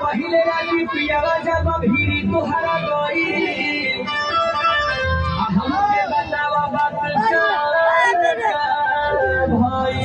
पहिले राती पियावा जब भीरी तुहरा गई हमके बतावा बात भाई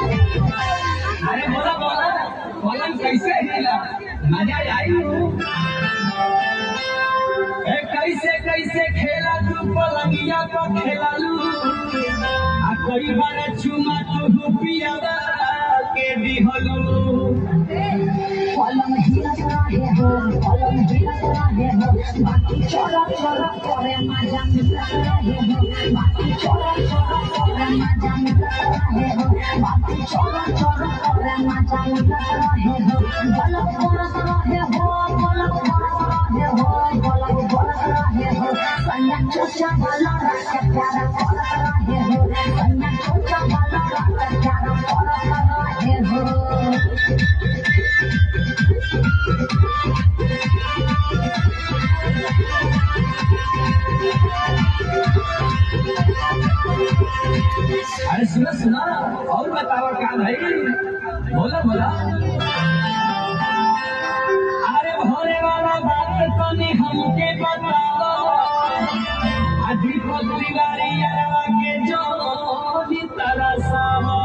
अरे बोला बोला पलंग कैसे हिला मजा आई कैसे कैसे खेला तू पलंगिया को खेलालू आ कई बार चुमा तू पियावा के दिहलू पलंग हिलत रहे हो बाकी चोरा चोरा करे मजा मिलत रहे हो बाकी चोरा चोरा करे मजा मिलत रहे हो बाकी चोरा चोरा करे मजा मिलत रहे हो गलत बोलत रहे हो गलत बोलत रहे हो कन्या चोचा वाला रखे प्यारा करत रहे हो कन्या चोचा वाला रखे प्यारा करत रहे हो अरे सुना सुना और बताओ क्या भाई बोला बोला अरे भोले वाला बात तो नहीं हमके बताओ दीपक तिवारी अरवा के जो तरसावो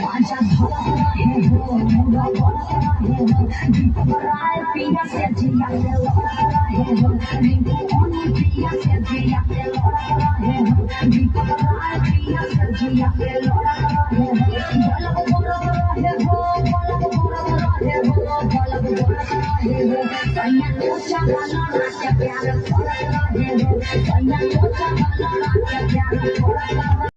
पांचा धरत रहे हो मुड़ा भरत रहे हो दीपक राय पिया से जिया के लड़त रहे हो रिंकू ओनी पिया से जिया के लड़त रहे हो दीपक राय पिया से जिया के लड़त रहे हो गलत बोलत रहे हो कन्या चोचा वाला के प्यार करत रहे हो कन्या चोचा वाला के प्यार करत